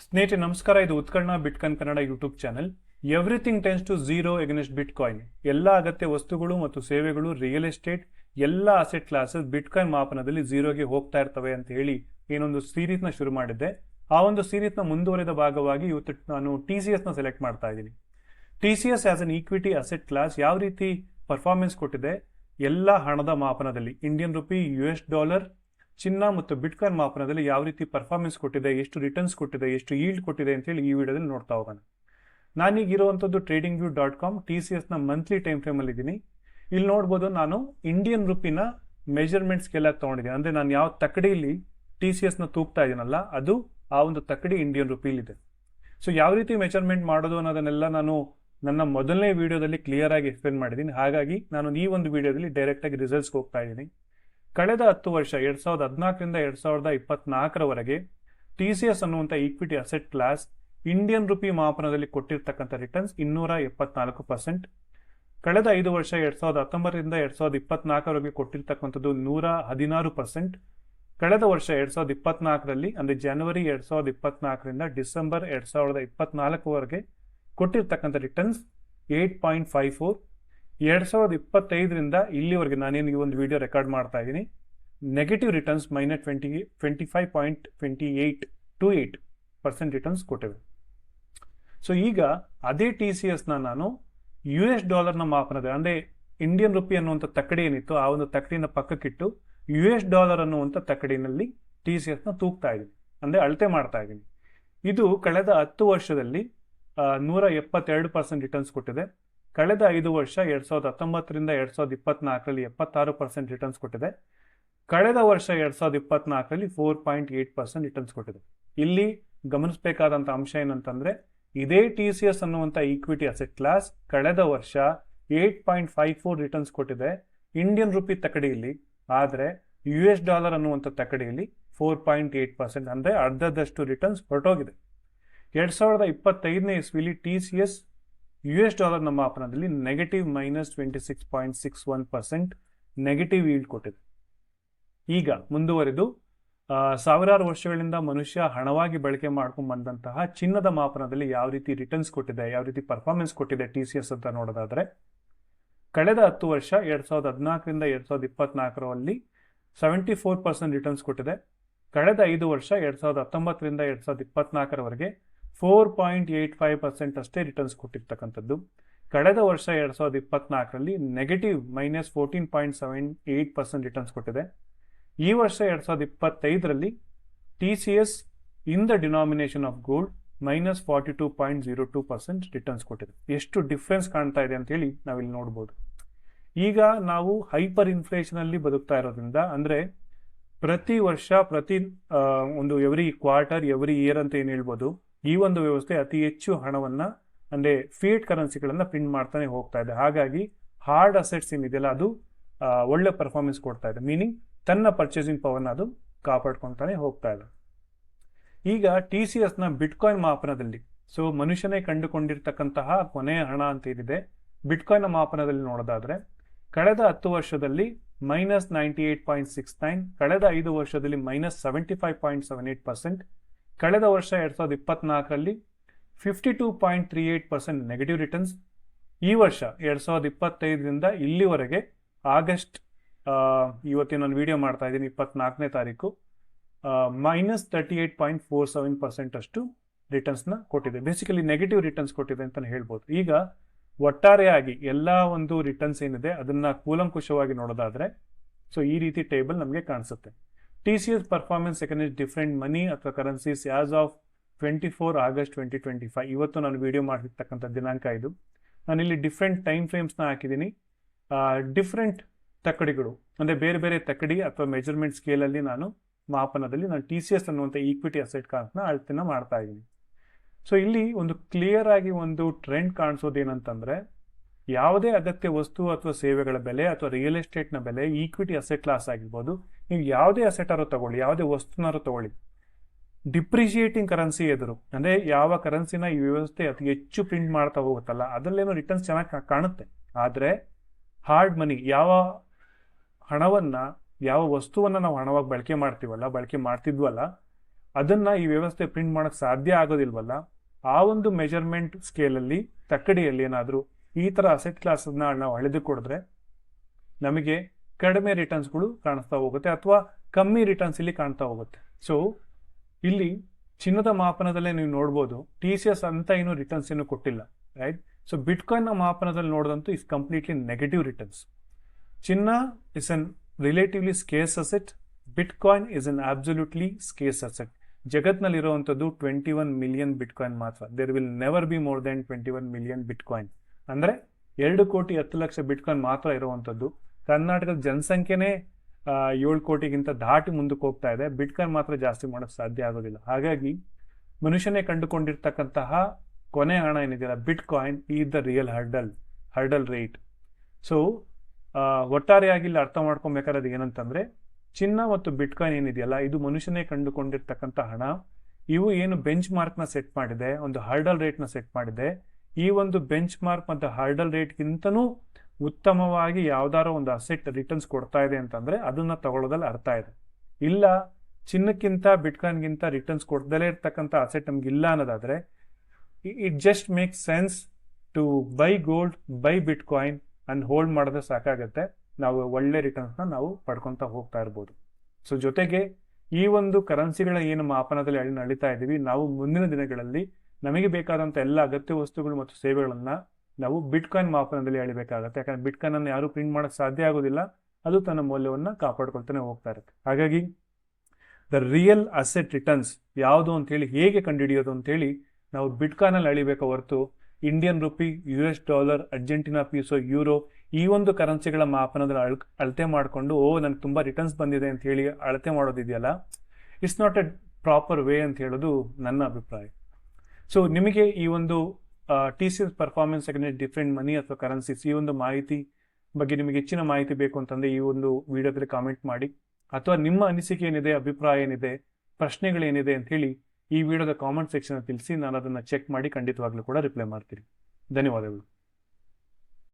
ಸ್ನೇಹಿತರೆ ನಮಸ್ಕಾರ. ಇದು Utkarna bitcoin Kannada YouTube channel. Everything tends to zero against bitcoin. ಎಲ್ಲ ಅಗತ್ಯ ವಸ್ತುಗಳು ಮತ್ತು ಸೇವೆಗಳು, ರಿಯಲ್ ಎಸ್ಟೇಟ್, ಎಲ್ಲ ಅಸೆಟ್ ಕ್ಲಾಸಸ್ ಬಿಟ್ಕಾಯಿನ್ ಮಾಪನದಲ್ಲಿ ಝೀರೋಗೆ ಹೋಗ್ತಾ ಇರ್ತವೆ ಅಂತ ಹೇಳಿ ಏನೊಂದು ಸೀರೀಸ್ನ ಶುರು ಮಾಡಿದ್ದೆ. ಆ ಒಂದು ಸೀರೀಸ್ನ ಮುಂದುವರೆದ ಭಾಗವಾಗಿ ಇವತ್ತು ನಾನು TCS ನ ಸೆಲೆಕ್ಟ್ ಮಾಡ್ತಾ ಇದ್ದೀನಿ. TCS as an equity asset class ಯಾವ ರೀತಿ ಪರ್ಫಾರ್ಮೆನ್ಸ್ ಕೊಟ್ಟಿದೆ ಎಲ್ಲ ಹಣದ ಮಾಪನದಲ್ಲಿ, ಇಂಡಿಯನ್ ರುಪಿ, US$, ಚಿನ್ನ ಮತ್ತು ಬಿಟ್ಕಾಯಿನ್ ಮಾಪನದಲ್ಲಿ ಯಾವ ರೀತಿ ಪರ್ಫಾರ್ಮೆನ್ಸ್ ಕೊಟ್ಟಿದೆ, ಎಷ್ಟು ರಿಟರ್ನ್ಸ್ ಕೊಟ್ಟಿದೆ, ಎಷ್ಟು ಈಲ್ಡ್ ಕೊಟ್ಟಿದೆ ಅಂತ ಹೇಳಿ ಈ ವಿಡಿಯೋದಲ್ಲಿ ನೋಡ್ತಾ ಹೋಗೋಣ. ನಾನೀಗ ಇರುವಂಥದ್ದು tradingview.com TCS ನ ಮಂತ್ಲಿ ಟೈಮ್ ಫ್ರೇಮ್ ಅಲ್ಲಿ ಇದ್ದೀನಿ. ಇಲ್ಲಿ ನೋಡ್ಬೋದು, ನಾನು ಇಂಡಿಯನ್ ರುಪಿನ ಮೆಜರ್ಮೆಂಟ್ ಸ್ಕೇಲ್ ಆಗಿ ತಗೊಂಡಿದ್ದೀನಿ. ಅಂದ್ರೆ ನಾನು ಯಾವ ತಕಡಿಯಲ್ಲಿ TCS ನ ತೂಗ್ತಾ ಇದೀನಲ್ಲ, ಅದು ಆ ಒಂದು ತಕಡಿ ಇಂಡಿಯನ್ ರುಪಿಲಿದೆ. ಸೊ ಯಾವ ರೀತಿ ಮೆಜರ್ಮೆಂಟ್ ಮಾಡೋದು ಅನ್ನೋದನ್ನೆಲ್ಲ ನಾನು ನನ್ನ ಮೊದಲನೇ ವಿಡಿಯೋದಲ್ಲಿ ಕ್ಲಿಯರ್ ಆಗಿ ಎಕ್ಸ್ಪ್ಲೇನ್ ಮಾಡಿದ್ದೀನಿ. ಹಾಗಾಗಿ ನಾನು ಈ ಒಂದು ವಿಡಿಯೋದಲ್ಲಿ ಡೈರೆಕ್ಟ್ ಆಗಿ ರಿಸಲ್ಟ್ಸ್ ಹೋಗ್ತಾ ಇದ್ದೀನಿ. ಕಳೆದ 10 ವರ್ಷ 2014ರಿಂದ 2024ರವರೆಗೆ TCS ಅನ್ನುವಂಥ equity asset class Indian rupee ಮಾಪನದಲ್ಲಿ ಕೊಟ್ಟಿರ್ತಕ್ಕಂಥ ರಿಟರ್ನ್ಸ್ 274%. ಕಳೆದ 5 ವರ್ಷ 2019ರಿಂದ 2024ರವರೆಗೆ ಕೊಟ್ಟಿರ್ತಕ್ಕಂಥದ್ದು 116%. ಕಳೆದ ವರ್ಷ 2024ರಲ್ಲಿ ಅಂದರೆ ಜನವರಿ 2024ರಿಂದ ಡಿಸೆಂಬರ್ 2024ವರೆಗೆ ಕೊಟ್ಟಿರ್ತಕ್ಕಂಥ ರಿಟರ್ನ್ಸ್ 8.54. 2025ರಿಂದ ಇಲ್ಲಿವರೆಗೆ ನಾನೇನು ಈ ಒಂದು ವಿಡಿಯೋ ರೆಕಾರ್ಡ್ ಮಾಡ್ತಾ ಇದ್ದೀನಿ, ನೆಗೆಟಿವ್ ರಿಟರ್ನ್ಸ್ -25.28% ರಿಟರ್ನ್ಸ್ ಕೊಟ್ಟಿವೆ. ಸೊ ಈಗ ಅದೇ TCSನ ನಾನು US$ ಮಾಪನದ ಅಂದರೆ ಇಂಡಿಯನ್ ರುಪಿ ಅನ್ನುವಂಥ ತಕಡಿ ಏನಿತ್ತು ಆ ಒಂದು ತಕಡಿನ ಪಕ್ಕಕ್ಕಿಟ್ಟು US$ ಅನ್ನುವಂಥ ತಕಡಿನಲ್ಲಿ TCSನ ತೂಗ್ತಾ ಇದ್ದೀನಿ, ಅಂದರೆ ಅಳತೆ ಮಾಡ್ತಾ ಇದ್ದೀನಿ. ಇದು ಕಳೆದ 10 ವರ್ಷದಲ್ಲಿ 172% ರಿಟರ್ನ್ಸ್ ಕೊಟ್ಟಿದೆ. ಕಳೆದ 5 ವರ್ಷ 2019ರಿಂದ 2024ರಲ್ಲಿ 76% ರಿಟರ್ನ್ಸ್ ಕೊಟ್ಟಿದೆ. ಕಳೆದ ವರ್ಷ 2024ರಲ್ಲಿ 4.8% ರಿಟರ್ನ್ಸ್ ಕೊಟ್ಟಿದೆ. ಇಲ್ಲಿ ಗಮನಿಸಬೇಕಾದಂಥ ಅಂಶ ಏನಂತಂದ್ರೆ, ಇದೇ TCS ಅನ್ನುವಂಥ ಈಕ್ವಿಟಿ ಅಸೆಟ್ ಕ್ಲಾಸ್ ಕಳೆದ ವರ್ಷ 8.54 ರಿಟರ್ನ್ಸ್ ಕೊಟ್ಟಿದೆ ಇಂಡಿಯನ್ ರುಪಿ ತಕಡಿಯಲ್ಲಿ. ಆದರೆ US$ ಅನ್ನುವಂಥ ತಕಡಿಯಲ್ಲಿ 4.8% ಅಂದರೆ ಅರ್ಧದಷ್ಟು ರಿಟರ್ನ್ಸ್ ಹೊರಟೋಗಿದೆ. 2025ನೇ ಇಸ್ವಿಲಿ TCS US$ ಮಾಪನದಲ್ಲಿ ನೆಗೆಟಿವ್ -26.61% ನೆಗೆಟಿವ್ ಈಲ್ಡ್ ಕೊಟ್ಟಿದೆ. ಈಗ ಮುಂದುವರೆದು ಸಾವಿರಾರು ವರ್ಷಗಳಿಂದ ಮನುಷ್ಯ ಹಣವಾಗಿ ಬಳಕೆ ಮಾಡ್ಕೊಂಡು ಬಂದಂತಹ ಚಿನ್ನದ ಮಾಪನದಲ್ಲಿ ಯಾವ ರೀತಿ ರಿಟರ್ನ್ಸ್ ಕೊಟ್ಟಿದೆ, ಯಾವ ರೀತಿ ಪರ್ಫಾರ್ಮೆನ್ಸ್ ಕೊಟ್ಟಿದೆ TCS ಅಂತ ನೋಡೋದಾದ್ರೆ, ಕಳೆದ 10 ವರ್ಷ 2014ರಿಂದ 2024ರಲ್ಲಿ 74% ರಿಟರ್ನ್ಸ್ ಕೊಟ್ಟಿದೆ. ಕಳೆದ 5 ವರ್ಷ 2019ರಿಂದ 2024ರವರೆಗೆ 4.85% ಅಷ್ಟೇ ರಿಟರ್ನ್ಸ್ ಕೊಟ್ಟಿರ್ತಕ್ಕಂಥದ್ದು. ಕಳೆದ ವರ್ಷ 2024ರಲ್ಲಿ ನೆಗೆಟಿವ್ -14.78% ರಿಟರ್ನ್ಸ್ ಕೊಟ್ಟಿದೆ. ಈ ವರ್ಷ 2025ರಲ್ಲಿ TCS in the denomination of gold -42.02% returns ಕೊಟ್ಟಿದೆ. ಎಷ್ಟು ಡಿಫ್ರೆನ್ಸ್ ಕಾಣ್ತಾ ಇದೆ ಅಂತ ಹೇಳಿ ನಾವಿಲ್ಲಿ ನೋಡ್ಬೋದು. ಈಗ ನಾವು ಹೈಪರ್ ಇನ್ಫ್ಲೇಷನ್ ಅಲ್ಲಿ ಬದುಕ್ತಾ ಇರೋದ್ರಿಂದ, ಅಂದ್ರೆ ಪ್ರತಿ ವರ್ಷ ಒಂದು ಎವ್ರಿ ಕ್ವಾರ್ಟರ್ ಎವ್ರಿ ಇಯರ್ ಅಂತ ಏನು ಹೇಳ್ಬೋದು, ಈ ಒಂದು ವ್ಯವಸ್ಥೆ ಅತಿ ಹೆಚ್ಚು ಹಣವನ್ನ ಅಂದ್ರೆ ಫಿಯಟ್ ಕರೆನ್ಸಿಗಳನ್ನ ಪ್ರಿಂಟ್ ಮಾಡ್ತಾನೆ ಹೋಗ್ತಾ ಇದೆ. ಹಾಗಾಗಿ ಹಾರ್ಡ್ ಅಸೆಟ್ಸ್ ಏನಿದೆಯಲ್ಲ ಅದು ಒಳ್ಳೆ ಪರ್ಫಾರ್ಮೆನ್ಸ್ ಕೊಡ್ತಾ ಇದೆ, ಮೀನಿಂಗ್ ತನ್ನ ಪರ್ಚೇಸಿಂಗ್ ಪವರ್ನ ಅದು ಕಾಪಾಡ್ಕೊತಾನೆ ಹೋಗ್ತಾ ಇದೆ. ಈಗ TCSನ ಬಿಟ್ಕಾಯಿನ್ ಮಾಪನದಲ್ಲಿ, ಸೊ ಮನುಷ್ಯನೇ ಕಂಡುಕೊಂಡಿರ್ತಕ್ಕಂತಹ ಕೊನೆಯ ಹಣ ಅಂತ ಏನಿದೆ ಬಿಟ್ಕಾಯಿನ್ ಮಾಪನದಲ್ಲಿ ನೋಡೋದಾದ್ರೆ, ಕಳೆದ 10 ವರ್ಷದಲ್ಲಿ -98.69, ಕಳೆದ 5 ವರ್ಷದಲ್ಲಿ -75.78%, ಕಳೆದ ವರ್ಷ 2024ರಲ್ಲಿ 52.38% ನೆಗೆಟಿವ್ ರಿಟರ್ನ್ಸ್. ಈ ವರ್ಷ 2025ರಿಂದ ಇಲ್ಲಿವರೆಗೆ ಆಗಸ್ಟ್, ಇವತ್ತು ನಾನು ವಿಡಿಯೋ ಮಾಡ್ತಾ ಇದ್ದೀನಿ 24ನೇ ತಾರೀಕು, -38.47% ಅಷ್ಟು ರಿಟರ್ನ್ಸ್ನ ಕೊಟ್ಟಿದೆ. ಬೇಸಿಕಲಿ ನೆಗೆಟಿವ್ ರಿಟರ್ನ್ಸ್ ಕೊಟ್ಟಿದೆ ಅಂತ ಹೇಳ್ಬೋದು. ಈಗ ಒಟ್ಟಾರೆಯಾಗಿ ಎಲ್ಲ ಒಂದು ರಿಟರ್ನ್ಸ್ ಏನಿದೆ ಅದನ್ನ ಕೂಲಂಕುಷವಾಗಿ ನೋಡೋದಾದ್ರೆ, ಸೊ ಈ ರೀತಿ ಟೇಬಲ್ ನಮಗೆ ಕಾಣಿಸುತ್ತೆ. TCS performance against different money ಅಥವಾ ಕರೆನ್ಸೀಸ್ ಆಸ್ ಆಫ್ 24 ಆಗಸ್ಟ್ 2025. ಇವತ್ತು ನಾನು ವಿಡಿಯೋ ಮಾಡಿರ್ತಕ್ಕಂಥ ದಿನಾಂಕ ಇದು. ನಾನಿಲ್ಲಿ ಡಿಫ್ರೆಂಟ್ ಟೈಮ್ ಫ್ರೇಮ್ಸ್ನ ಹಾಕಿದ್ದೀನಿ. ಡಿಫ್ರೆಂಟ್ ತಕಡಿಗಳು ಅಂದರೆ ಬೇರೆ ಬೇರೆ ತಕಡಿ ಅಥವಾ ಮೆಜರ್ಮೆಂಟ್ ಸ್ಕೇಲಲ್ಲಿ ನಾನು TCS ಅನ್ನುವಂಥ ಈಕ್ವಿಟಿ ಅಸೆಟ್ ಕ್ಲಾಸ್ನ ಅಳತೆನ ಮಾಡ್ತಾ ಇದ್ದೀನಿ. ಸೊ ಇಲ್ಲಿ ಒಂದು ಕ್ಲಿಯರ್ ಆಗಿ ಒಂದು ಟ್ರೆಂಡ್ ಕಾಣಿಸೋದೇನಂತಂದ್ರೆ, ಯಾವುದೇ ಅಗತ್ಯ ವಸ್ತು ಅಥವಾ ಸೇವೆಗಳ ಬೆಲೆ ಅಥವಾ ರಿಯಲ್ ಎಸ್ಟೇಟ್ನ ಬೆಲೆ, ಈಕ್ವಿಟಿ ಅಸೆಟ್ ಕ್ಲಾಸ್ ಆಗಿರ್ಬೋದು, ನೀವು ಯಾವುದೇ ಅಸೆಟ್ ಆರು ತಗೊಳ್ಳಿ, ಯಾವುದೇ ವಸ್ತುನಾರು ತಗೊಳ್ಳಿ, ಡಿಪ್ರಿಷಿಯೇಟಿಂಗ್ ಕರೆನ್ಸಿ ಎದುರು ಅಂದರೆ ಯಾವ ಕರೆನ್ಸಿನ ಈ ವ್ಯವಸ್ಥೆ ಅತಿ ಹೆಚ್ಚು ಪ್ರಿಂಟ್ ಮಾಡ್ತಾ ಹೋಗುತ್ತಲ್ಲ ಅದರಲ್ಲೇನೋ ರಿಟರ್ನ್ಸ್ ಚೆನ್ನಾಗಿ ಕಾಣುತ್ತೆ. ಆದರೆ ಹಾರ್ಡ್ ಮನಿ, ಯಾವ ಹಣವನ್ನ ಯಾವ ವಸ್ತುವನ್ನ ನಾವು ಹಣವಾಗಿ ಬಳಕೆ ಮಾಡ್ತಿದ್ವಲ್ಲ ಅದನ್ನ ಈ ವ್ಯವಸ್ಥೆ ಪ್ರಿಂಟ್ ಮಾಡಕ್ ಸಾಧ್ಯ ಆಗೋದಿಲ್ವಲ್ಲ, ಆ ಒಂದು ಮೆಜರ್ಮೆಂಟ್ ಸ್ಕೇಲಲ್ಲಿ ತಕ್ಕಡಿಯಲ್ಲಿ ಏನಾದರೂ ಈ ತರ ಅಸೆಟ್ ಕ್ಲಾಸನ್ನ ನಾವು ಅಳೆದುಕೊಡಿದ್ರೆ ನಮಗೆ ಕಡಿಮೆ ರಿಟರ್ನ್ಸ್ಗಳು ಕಾಣಿಸ್ತಾ ಹೋಗುತ್ತೆ ಅಥವಾ ಕಮ್ಮಿ ರಿಟರ್ನ್ಸ್ ಇಲ್ಲಿ ಕಾಣ್ತಾ ಹೋಗುತ್ತೆ. ಸೊ ಇಲ್ಲಿ ಚಿನ್ನದ ಮಾಪನದಲ್ಲೇ ನೀವು ನೋಡ್ಬೋದು, TCS ಅಂತ ಏನು ರಿಟರ್ನ್ಸ್ ಏನು ಕೊಟ್ಟಿಲ್ಲ, ರೈಟ್. ಸೊ ಬಿಟ್ಕಾಯಿನ್ ನ ಮಾಪನದಲ್ಲಿ ನೋಡಿದಂತೂ ಇಸ್ ಕಂಪ್ಲೀಟ್ಲಿ ನೆಗೆಟಿವ್ ರಿಟರ್ನ್ಸ್. ಚಿನ್ನ is an relatively scarce asset, bitcoin is an absolutely scarce asset. ಜಗತ್ನಲ್ಲಿರುವಂಥದ್ದು 21 ಮಿಲಿಯನ್ ಬಿಟ್ಕಾಯಿನ್ ಮಾತ್ರ. There will never be more than 21 million bitcoin. ಅಂದ್ರೆ 2,10,00,000 ಬಿಟ್ಕಾಯಿನ್ ಮಾತ್ರ ಇರುವಂಥದ್ದು. ಕರ್ನಾಟಕದ ಜನಸಂಖ್ಯೆನೇ 7 ಕೋಟಿಗಿಂತ ದಾಟಿ ಮುಂದಕ್ಕೆ ಹೋಗ್ತಾ ಇದೆ. ಬಿಟ್ಕಾಯಿನ್ ಮಾತ್ರ ಜಾಸ್ತಿ ಮಾಡೋಕ್ಕೆ ಸಾಧ್ಯ ಆಗೋದಿಲ್ಲ. ಹಾಗಾಗಿ ಮನುಷ್ಯನೇ ಕಂಡುಕೊಂಡಿರ್ತಕ್ಕಂತಹ ಕೊನೆ ಹಣ ಏನಿದೆಯಲ್ಲ bitcoin is the real hurdle rate. So ಒಟ್ಟಾರೆಯಾಗಿ ಇಲ್ಲಿ ಅರ್ಥ ಮಾಡ್ಕೊಬೇಕಾದ್ರೆ ಏನಂತಂದ್ರೆ, ಚಿನ್ನ ಮತ್ತು ಬಿಟ್ಕಾಯಿನ್ ಏನಿದೆಯಲ್ಲ ಇದು ಮನುಷ್ಯನೇ ಕಂಡುಕೊಂಡಿರ್ತಕ್ಕಂಥ ಹಣ. ಇವು ಏನು ಬೆಂಚ್ ಮಾರ್ಕ್ ನ ಸೆಟ್ ಮಾಡಿದೆ, ಒಂದು ಹರ್ಡಲ್ ರೇಟ್ ನ ಸೆಟ್ ಮಾಡಿದೆ. ಈ ಒಂದು ಬೆಂಚ್ ಮಾರ್ಕ್ ಮತ್ತು ಹರ್ಡಲ್ ರೇಟ್ಗಿಂತನೂ ಉತ್ತಮವಾಗಿ ಯಾವ್ದಾರೋ ಒಂದು ಅಸೆಟ್ ರಿಟರ್ನ್ಸ್ ಕೊಡ್ತಾ ಇದೆ ಅಂತಂದ್ರೆ ಅದನ್ನ ತಗೊಳ್ಳೋದ್ರಲ್ಲಿ ಅರ್ಥ ಇದೆ. ಇಲ್ಲ ಚಿನ್ನಕ್ಕಿಂತ ಬಿಟ್ಕಾಯಿನ್ಗಿಂತ ರಿಟರ್ನ್ಸ್ ಕೊಡ್ದಲೇ ಇರ್ತಕ್ಕಂಥ ಅಸೆಟ್ ನಮ್ಗೆ ಇಲ್ಲ ಅನ್ನೋದಾದ್ರೆ it just make sense to buy gold, buy bitcoin and hold ಮಾಡಿದ್ರೆ ಸಾಕಾಗತ್ತೆ. ನಾವು ಒಳ್ಳೆ ರಿಟರ್ನ್ಸ್ ನಾವು ಪಡ್ಕೊಂತ ಹೋಗ್ತಾ ಇರ್ಬೋದು. ಸೊ ಜೊತೆಗೆ ಈ ಒಂದು ಕರೆನ್ಸಿಗಳ ಏನು ಮಾಪನದಲ್ಲಿ ನಡೀತಾ ಇದ್ದೀವಿ, ನಾವು ಮುಂದಿನ ದಿನಗಳಲ್ಲಿ ನಮಗೆ ಬೇಕಾದಂತ ಎಲ್ಲ ಅಗತ್ಯ ವಸ್ತುಗಳು ಮತ್ತು ಸೇವೆಗಳನ್ನ ನಾವು ಬಿಟ್ಕಾಯಿನ್ ಮಾಪನದಲ್ಲಿ ಅಳಿಬೇಕಾಗತ್ತೆ. ಯಾಕಂದ್ರೆ ಬಿಟ್ಕಾಯಿನ್ ಅನ್ನು ಯಾರು ಪ್ರಿಂಟ್ ಮಾಡಕ್ ಸಾಧ್ಯ ಆಗೋದಿಲ್ಲ, ಅದು ತನ್ನ ಮೌಲ್ಯವನ್ನ ಕಾಪಾಡ್ಕೊಳ್ತಾನೆ ಹೋಗ್ತಾ ಇರುತ್ತೆ. ಹಾಗಾಗಿ ದ ರಿಯಲ್ ಅಸೆಟ್ ರಿಟರ್ನ್ಸ್ ಯಾವುದು ಅಂತ ಹೇಳಿ ಹೇಗೆ ಕಂಡುಹಿಡಿಯೋದು ಅಂತೇಳಿ ನಾವು ಬಿಟ್ಕಾಯಿನ್ ಅಲ್ಲಿ ಅಳಿಬೇಕು ಹೊರತು Indian rupee, $, Argentina peso, euro ಈ ಒಂದು ಕರೆನ್ಸಿಗಳ ಮಾಪನದಲ್ಲಿ ಅಳತೆ ಮಾಡಿಕೊಂಡು ನನ್ಗೆ ತುಂಬಾ ರಿಟರ್ನ್ಸ್ ಬಂದಿದೆ ಅಂತ ಹೇಳಿ ಅಳತೆ ಮಾಡೋದಿದೆಯಲ್ಲ, it's not a proper way ಅಂತ ಹೇಳೋದು ನನ್ನ ಅಭಿಪ್ರಾಯ. ಸೊ ನಿಮಗೆ ಈ ಒಂದು TCS performance against different money ಅಥವಾ ಕರೆನ್ಸೀಸ್ ಈ ಒಂದು ಮಾಹಿತಿ ಬಗ್ಗೆ ನಿಮಗೆ ಹೆಚ್ಚಿನ ಮಾಹಿತಿ ಬೇಕು ಅಂತಂದ್ರೆ ಈ ಒಂದು ವಿಡಿಯೋದಲ್ಲಿ ಕಾಮೆಂಟ್ ಮಾಡಿ, ಅಥವಾ ನಿಮ್ಮ ಅನಿಸಿಕೆ ಏನಿದೆ, ಅಭಿಪ್ರಾಯ ಏನಿದೆ, ಪ್ರಶ್ನೆಗಳೇನಿದೆ ಅಂತ ಹೇಳಿ ಈ ವಿಡಿಯೋದ ಕಾಮೆಂಟ್ ಸೆಕ್ಷನ್ ತಿಳಿಸಿ. ನಾನು ಅದನ್ನ ಚೆಕ್ ಮಾಡಿ ಖಂಡಿತವಾಗ್ಲೂ ಕೂಡ ರಿಪ್ಲೈ ಮಾಡ್ತೀನಿ. ಧನ್ಯವಾದಗಳು.